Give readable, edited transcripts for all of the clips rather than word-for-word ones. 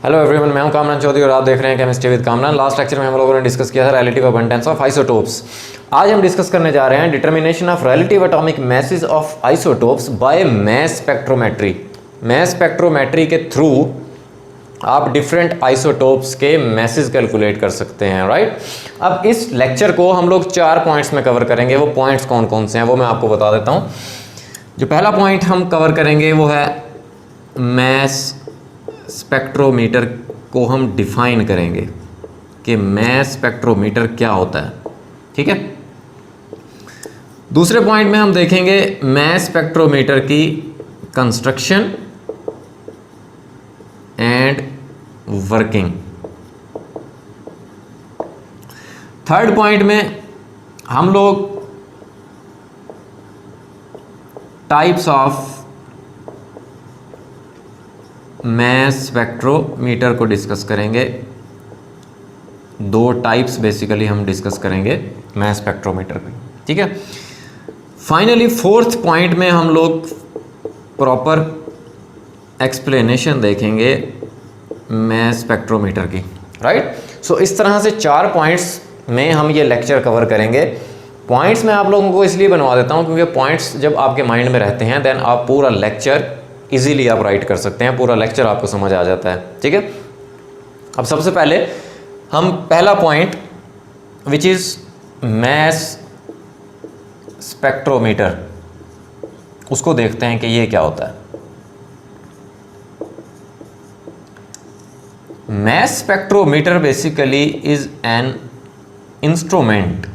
Hello everyone, मैं हूं कामरान चौधरी और आप देख रहे हैं chemistry with Kamran. Last lecture में हम लोगों ने डिस्कस किया था रिलेटिव अबंडेंस ऑफ आइसोटोप्स। आज हम डिस्कस करने जा रहे हैं determination of relative atomic message of isotopes by mass spectrometry. Mass spectrometry के थ्रू आप डिफरेंट आइसोटोप्स के मैसेज कैलकुलेट कर सकते हैं, राइट। अब इस लेक्चर को हम लोग 4 पॉइंट्स में कवर करेंगे। वो पॉइंट्स कौन कौन से हैं वो मैं आपको बता देता हूँ। जो पहला पॉइंट हम कवर करेंगे वो है मास स्पेक्ट्रोमीटर को हम डिफाइन करेंगे कि मास स्पेक्ट्रोमीटर क्या होता है, ठीक है। दूसरे पॉइंट में हम देखेंगे मास स्पेक्ट्रोमीटर की construction and working. Third point में हम लोग टाइप्स ऑफ मास स्पेक्ट्रोमीटर को डिस्कस करेंगे। 2 टाइप्स बेसिकली हम डिस्कस करेंगे मास स्पेक्ट्रोमीटर पे, ठीक है। फाइनली फोर्थ पॉइंट में हम लोग प्रॉपर एक्सप्लेनेशन देखेंगे मास स्पेक्ट्रोमीटर की, राइट। सो इस तरह से 4 पॉइंट्स में हम ये लेक्चर कवर करेंगे। पॉइंट्स मैं आप लोगों को इसलिए बनवा देता हूँ क्योंकि पॉइंट्स जब आपके माइंड में रहते हैं देन आप पूरा लेक्चर इजीली आप राइट कर सकते हैं, पूरा लेक्चर आपको समझ आ जाता है, ठीक है। अब सबसे पहले हम पहला point which is mass spectrometer उसको देखते हैं कि ये क्या होता है। मास spectrometer basically is an instrument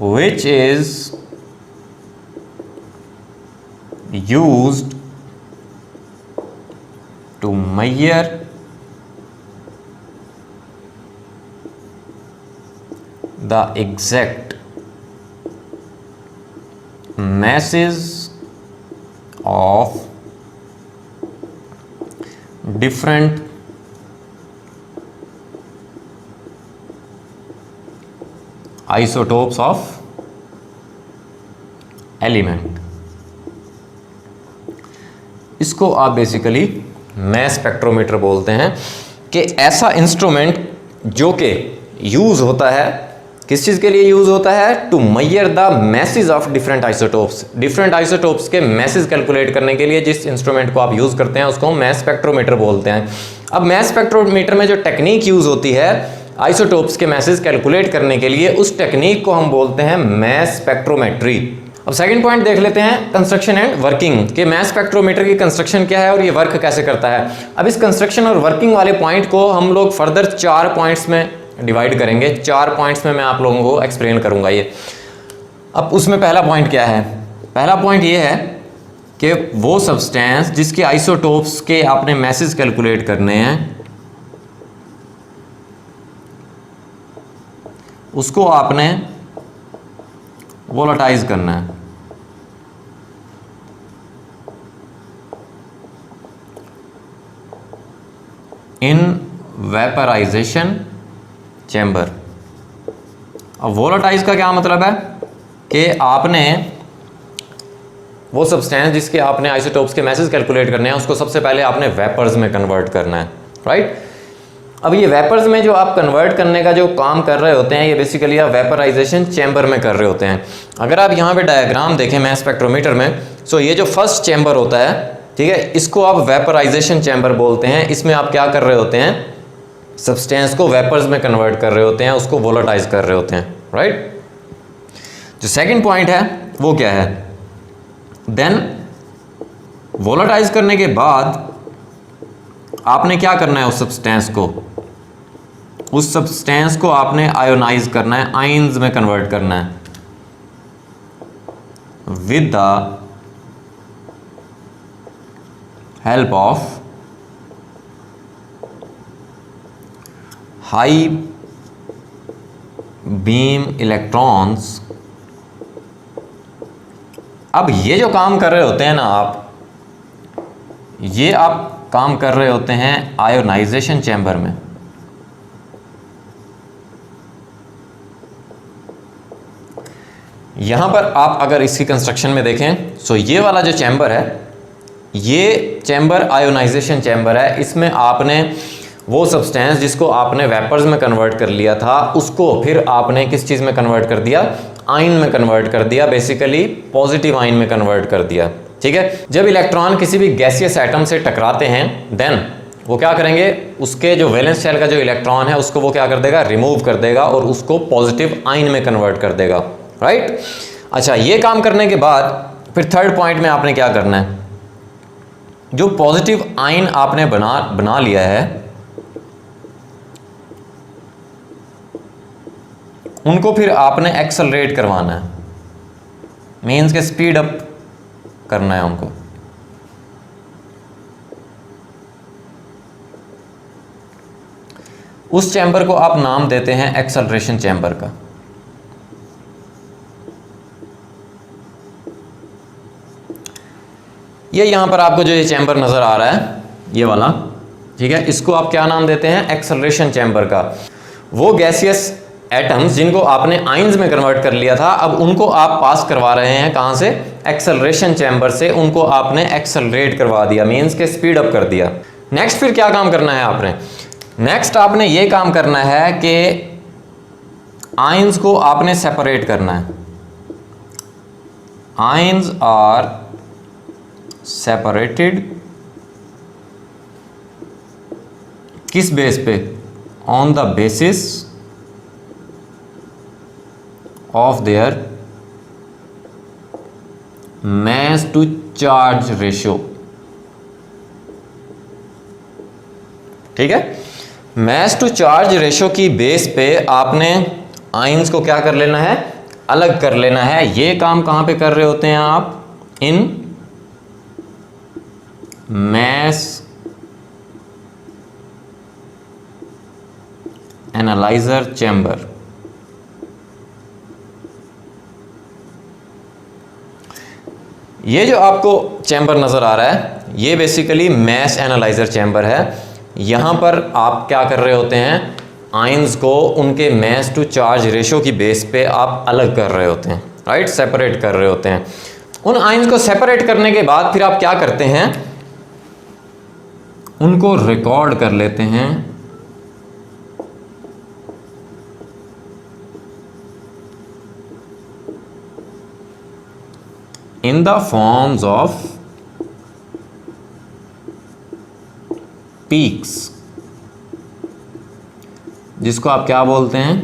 which is used to measure the exact masses of different isotopes of element. इसको आप बेसिकली मास स्पेक्ट्रोमीटर बोलते हैं कि ऐसा इंस्ट्रूमेंट जो कि यूज होता है, किस चीज के लिए यूज होता है, to measure the message of different isotopes. Different isotopes के मैसेज कैलकुलेट करने के लिए जिस इंस्ट्रूमेंट को आप यूज करते हैं उसको हम मास स्पेक्ट्रोमीटर बोलते हैं। अब मास स्पेक्ट्रोमीटर में जो टेक्निक यूज होती है आइसोटोप्स के मैसेज कैलकुलेट करने के लिए, उस टेक्निक को हम बोलते हैं मास स्पेक्ट्रोमेट्री। अब सेकंड पॉइंट देख लेते हैं कंस्ट्रक्शन एंड वर्किंग के मास स्पेक्ट्रोमीटर की कंस्ट्रक्शन क्या है और ये वर्क कैसे करता है। अब इस कंस्ट्रक्शन और वर्किंग वाले पॉइंट को हम लोग फर्दर 4 पॉइंट्स में डिवाइड करेंगे। 4 पॉइंट्स में मैं आप लोगों को एक्सप्लेन करूंगा ये। अब उसमें पहला पॉइंट क्या है? पहला पॉइंट ये है कि वो सब्सटेंस जिसके आइसोटोप्स के आपने मैसेज कैलकुलेट करने हैं उसको आपने वोलेटाइज करना है। इन वेपराइजेशन चैम्बर। अब वोलेटाइज का क्या मतलब है कि आपने वो सब्सटेंस जिसके आपने आइसोटोप्स के मैसेज कैलकुलेट करने हैं उसको सबसे पहले आपने वेपर्स में कन्वर्ट करना है, राइट। अब ये वेपर्स में जो आप कन्वर्ट करने का जो काम कर रहे होते हैं ये बेसिकली आप वेपराइजेशन चैम्बर में कर रहे होते हैं। अगर आप यहाँ पे डायग्राम देखें मास स्पेक्ट्रोमीटर में, सो ये जो फर्स्ट चैम्बर होता है, ठीक है, इसको आप वेपराइजेशन चैम्बर बोलते हैं। इसमें आप क्या कर रहे होते हैं, सब्सटेंस को वेपर्स में कन्वर्ट कर रहे होते हैं, उसको वोलेटाइज कर रहे होते हैं, राइट। जो सेकेंड पॉइंट है वो क्या है, देन वोलेटाइज करने के बाद आपने क्या करना है, उस सब्सटेंस को आपने आयोनाइज करना है, आयंस में कन्वर्ट करना है with the help of high beam electrons. अब ये जो काम कर रहे होते हैं ना आप, ये आप काम कर रहे होते हैं आयोनाइजेशन चैम्बर में। यहाँ पर आप अगर इसकी कंस्ट्रक्शन में देखें, सो ये वाला जो चैम्बर है ये चैम्बर आयोनाइजेशन चैम्बर है। इसमें आपने वो सब्सटेंस जिसको आपने वेपर्स में कन्वर्ट कर लिया था उसको फिर आपने किस चीज़ में कन्वर्ट कर दिया, आयन में कन्वर्ट कर दिया, बेसिकली पॉजिटिव आयन में कन्वर्ट कर दिया। ठीक है, जब इलेक्ट्रॉन किसी भी गैसियस एटम से टकराते हैं देन वो क्या करेंगे, उसके जो वैलेंस शेल का जो इलेक्ट्रॉन है उसको वो क्या कर देगा, रिमूव कर देगा और उसको पॉजिटिव आयन में कन्वर्ट कर देगा। राइट। अच्छा, ये काम करने के बाद फिर थर्ड पॉइंट में आपने क्या करना है, जो पॉजिटिव आयन आपने बना लिया है उनको फिर आपने एक्सेलरेट करवाना है, मीन्स के स्पीड अप करना है उनको। उस चैम्बर को आप नाम देते हैं एक्सेलरेशन चैम्बर का। ये यहां पर आपको जो ये चैम्बर नजर आ रहा है ये वाला, ठीक है, इसको आप क्या नाम देते हैं, एक्सेलरेशन चैम्बर का। वो गैसियस एटम्स जिनको आपने आयंस में कन्वर्ट कर लिया था अब उनको आप पास करवा रहे हैं कहां से, एक्सेलरेशन चैम्बर से, उनको आपने एक्सेलरेट करवा दिया, मींस के स्पीड अप कर दिया। नेक्स्ट फिर क्या काम करना है आपने, नेक्स्ट आपने ये काम करना है कि आयंस को आपने सेपरेट करना है। आयंस आर सेपरेटेड किस बेस पे, on the basis of there mass to charge ratio। ठीक है, mass to charge ratio की बेस पे आपने आयंस को क्या कर लेना है, अलग कर लेना है। ये काम कहां पे कर रहे होते हैं आप, इन mass analyzer chamber। ये जो आपको चैम्बर नज़र आ रहा है ये बेसिकली मैस एनालाइजर चैम्बर है। यहाँ पर आप क्या कर रहे होते हैं, आयंस को उनके मैस टू चार्ज रेशो की बेस पे आप अलग कर रहे होते हैं, राइट, सेपरेट कर रहे होते हैं। उन आयंस को सेपरेट करने के बाद फिर आप क्या करते हैं, उनको रिकॉर्ड कर लेते हैं in the forms of peaks, जिसको आप क्या बोलते हैं,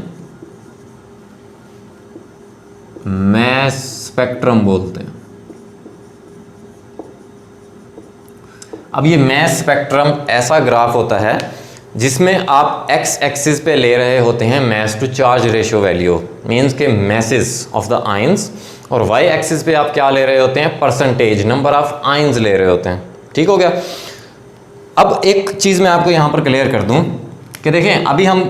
मैस स्पेक्ट्रम बोलते हैं। अब ये मैस स्पेक्ट्रम ऐसा ग्राफ होता है जिसमें आप एक्स एक्सिस पे ले रहे होते हैं mass to charge ratio value, means के मैसेस ऑफ द आयंस, और वाई एक्सिस पे आप क्या ले रहे होते हैं, परसेंटेज, नंबर ऑफ आयंस ले रहे होते हैं। ठीक हो गया। अब एक चीज़ मैं आपको यहाँ पर क्लियर कर दूँ कि देखें, अभी हम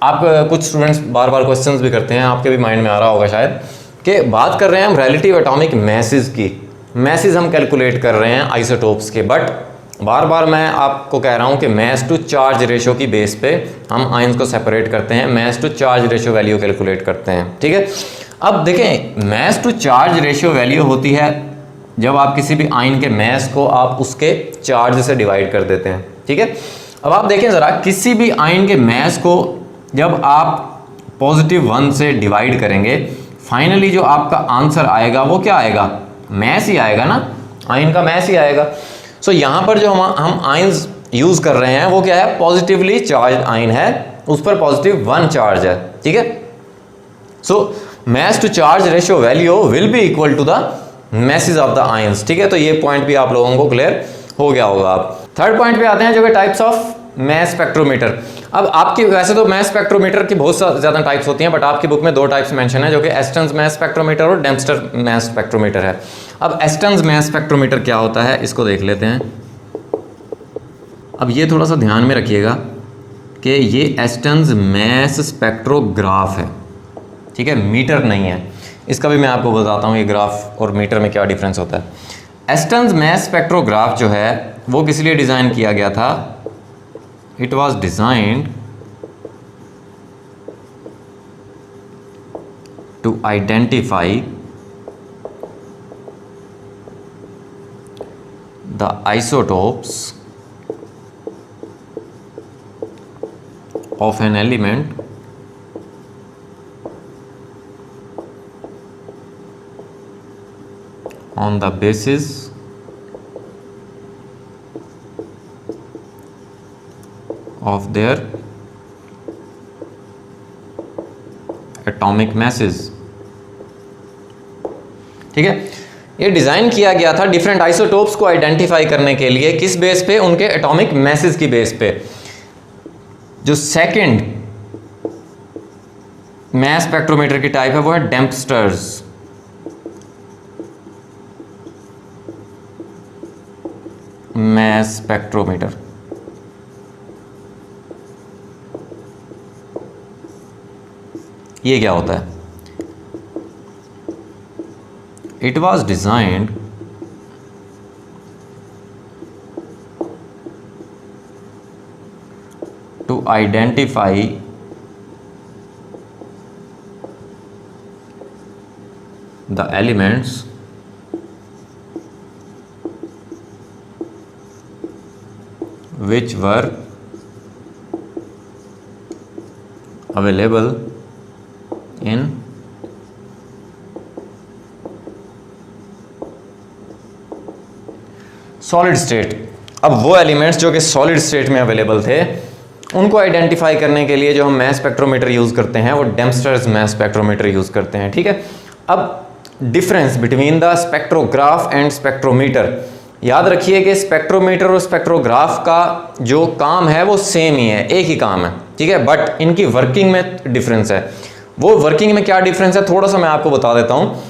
आप कुछ स्टूडेंट्स बार बार क्वेश्चंस भी करते हैं, आपके भी माइंड में आ रहा होगा शायद, कि बात कर रहे हैं हम रिलेटिव एटॉमिक मैसेज की, मैसेज हम कैलकुलेट कर रहे हैं आइसोटोप्स के, बट बार बार मैं आपको कह रहा हूँ कि मैस टू चार्ज रेशो की बेस पे हम आयंस को सेपरेट करते हैं, mass to charge ratio value calculate करते हैं। ठीक है, अब देखें, mass to charge ratio value होती है जब आप किसी भी आयन के मैस को आप उसके चार्ज से डिवाइड कर देते हैं। ठीक है, अब आप देखें ज़रा, किसी भी आयन के मैस को जब आप +1 से डिवाइड करेंगे, फाइनली जो आपका आंसर आएगा वो क्या आएगा, मैस ही आएगा ना, आयन का मैस ही आएगा। सो यहाँ पर जो हम आयंस यूज़ कर रहे हैं वो क्या है, पॉजिटिवली चार्ज आयन है, उस पर +1 चार्ज है। ठीक है, so mass to charge ratio value will be equal to the message of the ions. ठीक है, तो ये पॉइंट भी आप लोगों को क्लियर हो गया होगा। आप थर्ड पॉइंट पे आते हैं जो कि टाइप्स ऑफ मैस स्पेक्ट्रोमीटर। अब आपकी वैसे तो मैस स्पेक्ट्रोमीटर की बहुत ज़्यादा टाइप्स होती हैं, बट आपकी बुक में 2 टाइप्स मेंशन है जो कि एस्टन्स मैस स्पेक्ट्रोमीटर और डेम्स्टर मैस स्पेक्ट्रोमीटर है। अब एस्टन्स मैस स्पेक्ट्रोमीटर क्या होता है, इसको देख लेते हैं। अब ये थोड़ा सा ध्यान में रखिएगा कि ये एस्टन्स मैस स्पेक्ट्रोग्राफ है। ठीक है, मीटर नहीं है। इसका भी मैं आपको बताता हूँ ये ग्राफ और मीटर में क्या डिफरेंस होता है। एस्टन्स मैस स्पेक्ट्रोग्राफ जो है वो किस लिए डिज़ाइन किया गया था, it was designed to identify the the isotopes of an element on the basis of their atomic masses। ठीक है, ये डिज़ाइन किया गया था डिफरेंट आइसोटोप्स को आइडेंटिफाई करने के लिए। किस बेस पे? उनके एटॉमिक मैसेज की बेस पे। जो सेकंड मैस स्पेक्ट्रोमीटर की टाइप है वो है डेम्पस्टर्स। Mess spectrometer. ये क्या होता है? It was designed to identify the elements which were available in solid state. अब वो एलिमेंट्स जो कि सॉलिड स्टेट में अवेलेबल थे उनको आइडेंटिफाई करने के लिए जो हम मैस स्पेक्ट्रोमीटर यूज़ करते हैं वो डेम्पस्टर्स मैस स्पेक्ट्रोमीटर यूज़ करते हैं। ठीक है, अब difference between the spectrograph and spectrometer, याद रखिए कि स्पेक्ट्रोमीटर और स्पेक्ट्रोग्राफ का जो काम है वो सेम ही है, एक ही काम है। ठीक है, बट इनकी वर्किंग में डिफरेंस है। वो वर्किंग में क्या डिफरेंस है थोड़ा सा मैं आपको बता देता हूँ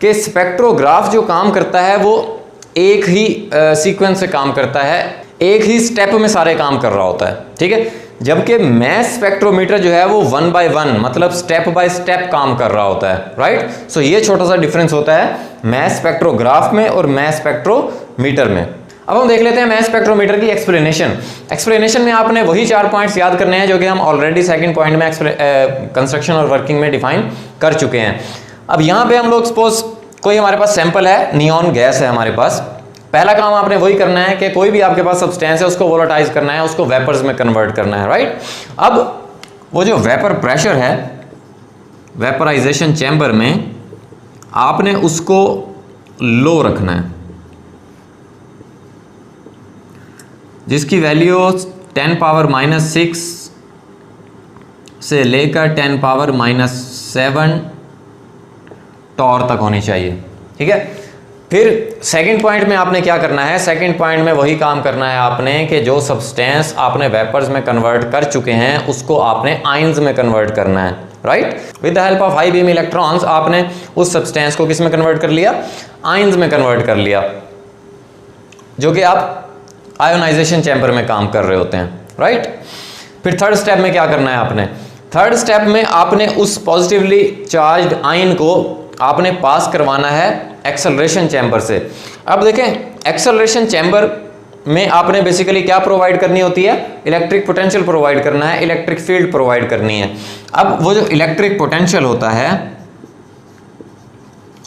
कि स्पेक्ट्रोग्राफ जो काम करता है वो एक ही सीक्वेंस से काम करता है, एक ही स्टेप में सारे काम कर रहा होता है। ठीक है, जबकि मैस स्पेक्ट्रोमीटर जो है वो 1 by 1 मतलब स्टेप बाय स्टेप काम कर रहा होता है। राइट, सो ये छोटा सा डिफरेंस होता है मैस स्पेक्ट्रोग्राफ में और मैस स्पेक्ट्रोमीटर में। अब हम देख लेते हैं मैस स्पेक्ट्रोमीटर की एक्सप्लेनेशन में आपने वही 4 पॉइंट्स याद करने हैं जो कि हम ऑलरेडी सेकंड पॉइंट में कंस्ट्रक्शन और वर्किंग में डिफाइन कर चुके हैं। अब यहाँ पे हम लोग सपोज कोई हमारे पास सैंपल है, नियॉन गैस है हमारे पास। पहला काम आपने वही करना है कि कोई भी आपके पास सब्सटेंस है उसको वोलेटाइज करना है, उसको वेपर्स में कन्वर्ट करना है। राइट, अब वो जो वेपर प्रेशर है वेपराइजेशन चैम्बर में आपने उसको लो रखना है, जिसकी वैल्यू 10⁻⁻6 से लेकर 10⁻⁻7 टॉर तक होनी चाहिए। ठीक है, फिर सेकंड पॉइंट में आपने क्या करना है? सेकंड पॉइंट में वही काम करना है आपने कि जो सब्सटेंस आपने वेपर्स में कन्वर्ट कर चुके हैं उसको आपने आयंस में कन्वर्ट करना है। Right, with the help of high beam electrons आपने उस सब्सटेंस को किस में कन्वर्ट कर लिया? आयंस में कन्वर्ट कर लिया, जो कि आप आयोनाइजेशन चैम्बर में काम कर रहे होते हैं। राइट, फिर थर्ड स्टेप में क्या करना है आपने? थर्ड स्टेप में आपने उस पॉजिटिवली चार्ज्ड आयन को आपने पास करवाना है एक्सेलरेशन चैम्बर से। अब देखें, एक्सेलरेशन चैम्बर में आपने बेसिकली क्या प्रोवाइड करनी होती है? इलेक्ट्रिक पोटेंशियल प्रोवाइड करना है, इलेक्ट्रिक फील्ड प्रोवाइड करनी है। अब वो जो इलेक्ट्रिक पोटेंशियल होता है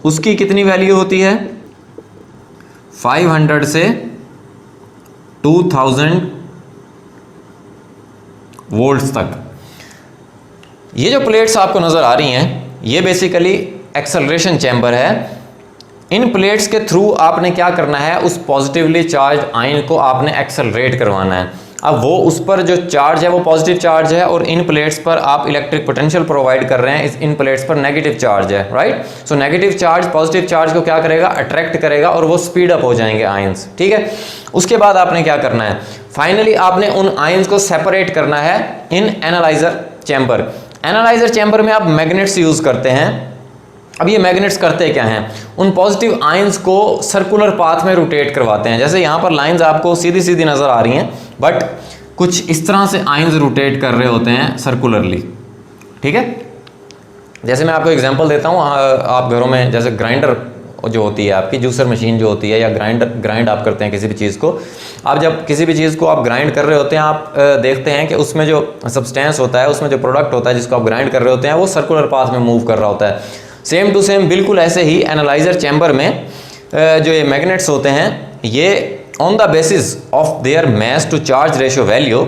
उसकी कितनी वैल्यू होती है? 500 से 2000 वोल्ट्स तक। ये जो प्लेट्स आपको नजर आ रही हैं ये बेसिकली एक्सेलरेशन चैम्बर है। इन प्लेट्स के थ्रू आपने क्या करना है? उस पॉजिटिवली चार्ज आयन को आपने एक्सेलरेट करवाना है। अब वो उस पर जो चार्ज है वो पॉजिटिव चार्ज है और इन प्लेट्स पर आप इलेक्ट्रिक पोटेंशियल प्रोवाइड कर रहे हैं, इन प्लेट्स पर नेगेटिव चार्ज है। Right, so negative charge positive charge को क्या करेगा? अट्रैक्ट करेगा और वो स्पीड अप हो जाएंगे आयंस। ठीक है, उसके बाद आपने क्या करना है? फाइनली आपने उन आयंस को सेपरेट करना है इन एनालाइजर चैम्बर। एनालाइजर चैम्बर में आप मैग्नेट्स यूज करते हैं। अब ये मैग्नेट्स करते क्या हैं? उन पॉजिटिव आयंस को सर्कुलर पाथ में रोटेट करवाते हैं। जैसे यहाँ पर लाइंस आपको सीधी सीधी नजर आ रही हैं, बट कुछ इस तरह से आयंस रोटेट कर रहे होते हैं सर्कुलरली। ठीक है, जैसे मैं आपको एग्जांपल देता हूँ, आप घरों में जैसे ग्राइंडर जो होती है आपकी, जूसर मशीन जो होती है, या ग्राइंड आप करते हैं किसी भी चीज़ को। आप जब किसी भी चीज़ को आप ग्राइंड कर रहे होते हैं, आप देखते हैं कि उसमें जो सब्सटेंस होता है, उसमें जो प्रोडक्ट होता है जिसको आप ग्राइंड कर रहे होते हैं, वो सर्कुलर पाथ में मूव कर रहा होता है। सेम टू सेम बिल्कुल ऐसे ही एनालाइजर चैम्बर में जो ये मैग्नेट्स होते हैं ये on the basis of their mass to charge ratio value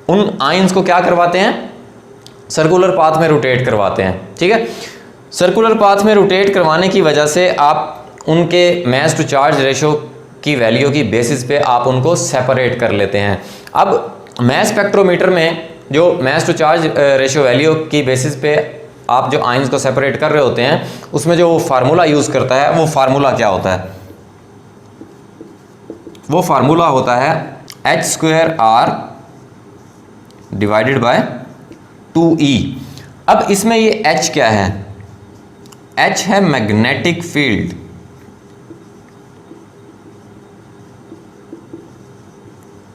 उन आयंस को क्या करवाते हैं, सर्कुलर पाथ में रोटेट करवाते हैं। ठीक है, सर्कुलर पाथ में रोटेट करवाने की वजह से आप उनके मास टू चार्ज रेशियो की वैल्यू की बेसिस पे आप उनको सेपरेट कर लेते हैं। अब मास स्पेक्ट्रोमीटर में जो मास टू चार्ज रेशियो वैल्यू की बेसिस पे आप जो आयंस को सेपरेट कर रहे होते हैं, उसमें जो फार्मूला यूज़ करता है वो फार्मूला क्या होता है, वो फार्मूला होता है h²r डिवाइडेड बाय 2e। अब इसमें ये h क्या है, h है मैग्नेटिक फील्ड,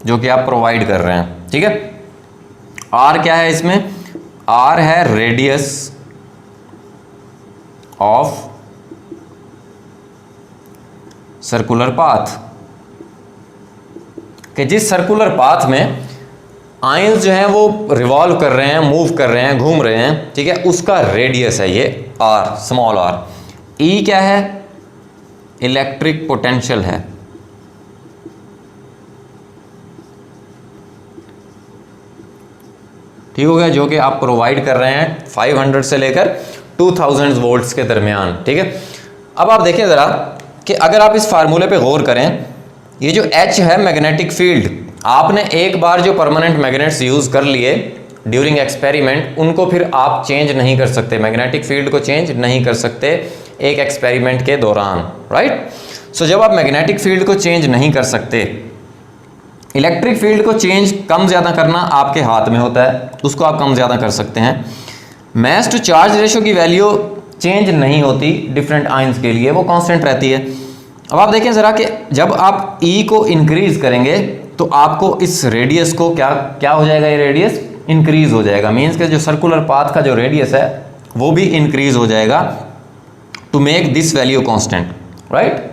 जो कि आप प्रोवाइड कर रहे हैं। ठीक है, r क्या है इसमें, r है रेडियस ऑफ सर्कुलर पाथ, कि जिस सर्कुलर पाथ में आयंस जो हैं वो रिवॉल्व कर रहे हैं, मूव कर रहे हैं, घूम रहे हैं। ठीक है, उसका रेडियस है ये r, स्मॉल r। E क्या है, इलेक्ट्रिक पोटेंशियल है। ठीक हो गया, जो कि आप प्रोवाइड कर रहे हैं 500 से लेकर 2000 वोल्ट्स के दरमियान। ठीक है, अब आप देखें ज़रा कि अगर आप इस फार्मूले पे गौर करें, ये जो H है मैग्नेटिक फील्ड, आपने एक बार जो परमानेंट मैग्नेट्स यूज़ कर लिए ड्यूरिंग एक्सपेरिमेंट, उनको फिर आप चेंज नहीं कर सकते, मैग्नेटिक फील्ड को चेंज नहीं कर सकते एक एक्सपेरिमेंट के दौरान, राइट। सो जब आप मैग्नेटिक फील्ड को चेंज नहीं कर सकते, इलेक्ट्रिक फील्ड को चेंज कम ज़्यादा करना आपके हाथ में होता है, उसको आप कम ज़्यादा कर सकते हैं। मास टू चार्ज रेशियो की वैल्यू चेंज नहीं होती डिफरेंट आयंस के लिए, वो कांस्टेंट रहती है। अब आप देखें ज़रा कि जब आप E को इंक्रीज करेंगे तो आपको इस रेडियस को क्या हो जाएगा, ये रेडियस इंक्रीज हो जाएगा। मीन्स के जो सर्कुलर पाथ का जो रेडियस है वो भी इंक्रीज हो जाएगा to make this value constant, right.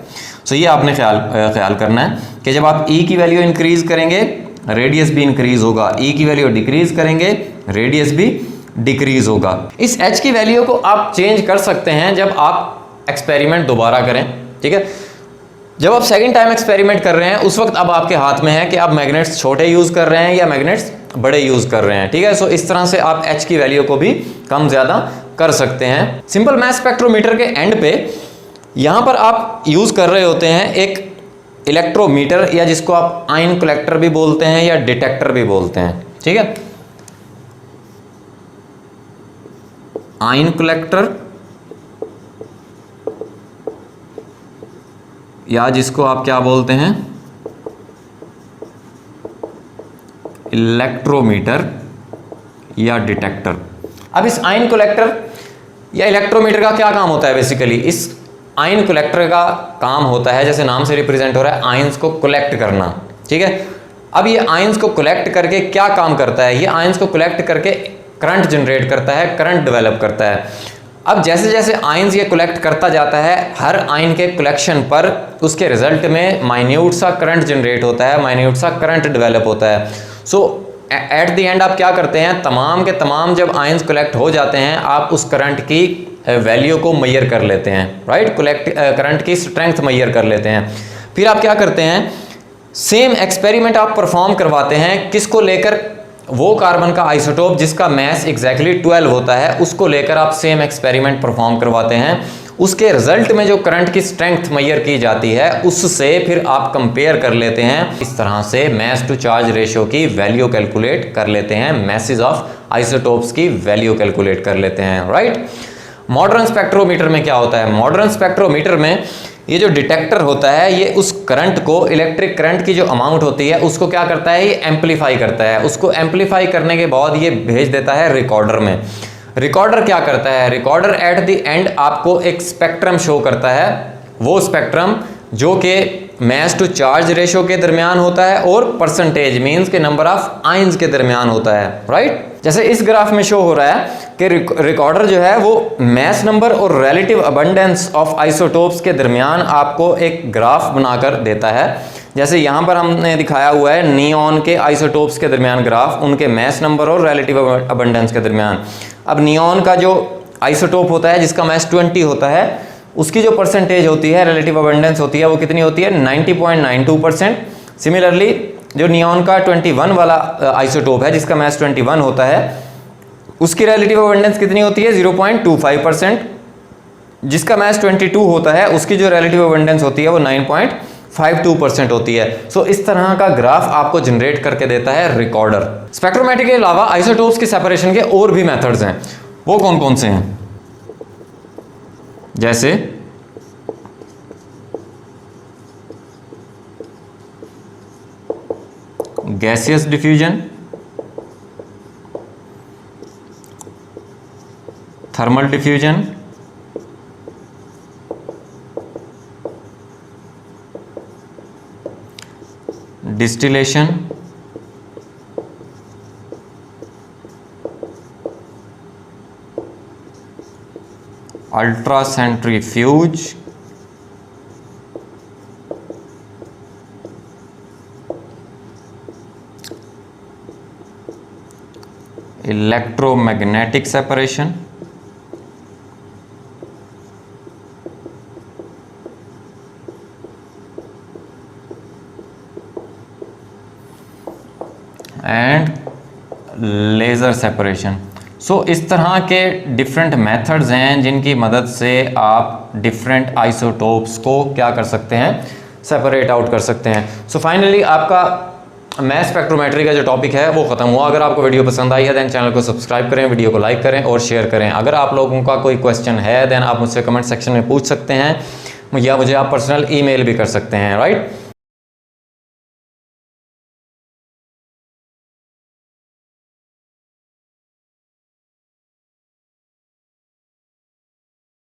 So ये आपने ख्याल करना है कि जब आप E की वैल्यू इंक्रीज करेंगे रेडियस भी इंक्रीज होगा, E की वैल्यू डिक्रीज करेंगे रेडियस भी डिक्रीज होगा। इस H की वैल्यू को आप चेंज कर सकते हैं जब आप एक्सपेरिमेंट दोबारा करें। ठीक है, जब आप सेकंड टाइम एक्सपेरिमेंट कर रहे हैं उस वक्त अब आपके हाथ में है कि आप मैग्नेट्स छोटे यूज़ कर रहे हैं या मैग्नेट्स बड़े यूज़ कर रहे हैं। ठीक है, सो इस तरह से आप H की वैल्यू को भी कम ज़्यादा कर सकते हैं। सिंपल मास स्पेक्ट्रोमीटर के एंड पे यहाँ पर आप यूज़ कर रहे होते हैं एक इलेक्ट्रोमीटर, या जिसको आप आयन कलेक्टर भी बोलते हैं या डिटेक्टर भी बोलते हैं। ठीक है, आयन कलेक्टर या जिसको आप क्या बोलते हैं, इलेक्ट्रोमीटर या डिटेक्टर। अब इस आयन कलेक्टर या इलेक्ट्रोमीटर का क्या काम होता है, बेसिकली इस आयन कलेक्टर का काम होता है, जैसे नाम से रिप्रेजेंट हो रहा है, आयंस को कलेक्ट करना। ठीक है, अब ये आयंस को कलेक्ट करके क्या काम करता है, ये आयंस को कलेक्ट करके करंट जनरेट करता है, करंट डेवलप करता है। अब जैसे जैसे आयंस ये कलेक्ट करता जाता है, हर आयन के कलेक्शन पर उसके रिजल्ट में माइन्यूट सा करंट जनरेट होता है, माइन्यूट सा करंट डेवलप होता है। सो एट द एंड आप क्या करते हैं, तमाम के तमाम जब आयंस कलेक्ट हो जाते हैं आप उस करंट की वैल्यू को मेजर कर लेते हैं, राइट। करंट की स्ट्रेंथ मेजर कर लेते हैं। फिर आप क्या करते हैं, सेम एक्सपेरिमेंट आप परफॉर्म करवाते हैं, किसको लेकर, वो कार्बन का आइसोटोप जिसका मास एग्जैक्टली 12 होता है, उसको लेकर आप सेम एक्सपेरिमेंट परफॉर्म करवाते हैं। उसके रिजल्ट में जो करंट की स्ट्रेंथ मेजर की जाती है उससे फिर आप कंपेयर कर लेते हैं। इस तरह से मास टू चार्ज रेशियो की वैल्यू कैलकुलेट कर लेते हैं, मैसेज ऑफ आइसोटोप्स की वैल्यू कैलकुलेट कर लेते हैं, राइट। मॉडर्न स्पेक्ट्रोमीटर में क्या होता है, मॉडर्न स्पेक्ट्रोमीटर में ये जो डिटेक्टर होता है ये उस करंट को, इलेक्ट्रिक करंट की जो अमाउंट होती है उसको क्या करता है, ये एम्पलीफाई करता है। उसको एम्पलीफाई करने के बाद ये भेज देता है रिकॉर्डर में। रिकॉर्डर क्या करता है, रिकॉर्डर एट द एंड आपको एक स्पेक्ट्रम शो करता है, वो स्पेक्ट्रम जो कि मास टू चार्ज रेशियो के दरमियान होता है और परसेंटेज मीन्स के नंबर ऑफ आयंस के दरमियान होता है, राइट। जैसे इस ग्राफ में शो हो रहा है कि रिकॉर्डर जो है वो मास नंबर और रिलेटिव अबंडेंस ऑफ आइसोटोप्स के दरमियान आपको एक ग्राफ बनाकर देता है। जैसे यहाँ पर हमने दिखाया हुआ है नियॉन के आइसोटोप्स के दरमियान ग्राफ, उनके मास नंबर और रिलेटिव अबंडेंस के दरमियान। अब नियॉन का जो आइसोटोप होता है जिसका मास 20 होता है, उसकी जो परसेंटेज होती है, रिलेटिव अबंडेंस होती है, वो कितनी होती है, 90.92%। सिमिलरली जो नियॉन का 21 वाला आइसोटोप है जिसका मास 21 होता है, उसकी रिलेटिव अबंडेंस कितनी होती है 0.25%। जिसका मास 22 होता है उसकी जो रिलेटिव अबंडेंस होती है वो 9.52% होती है। सो इस तरह का ग्राफ आपको जनरेट करके देता है रिकॉर्डर। स्पेक्ट्रोमेट्री के अलावा आइसोटोप्स की सेपरेशन के और भी मेथड्स हैं। वो कौन कौन से हैं? जैसे gaseous diffusion, thermal diffusion, distillation, ultracentrifuge, electromagnetic separation, and laser separation. So इस तरह के डिफरेंट मेथड्स हैं जिनकी मदद से आप डिफरेंट आइसोटोप्स को क्या कर सकते हैं, सेपरेट आउट कर सकते हैं। सो फाइनली आपका मास स्पेक्ट्रोमेट्री का जो टॉपिक है वो खत्म हुआ। अगर आपको वीडियो पसंद आई है देन चैनल को सब्सक्राइब करें, वीडियो को लाइक करें और शेयर करें। अगर आप लोगों का कोई क्वेश्चन है देन आप मुझसे कमेंट सेक्शन में पूछ सकते हैं या मुझे आप पर्सनल ईमेल भी कर सकते हैं, राइट।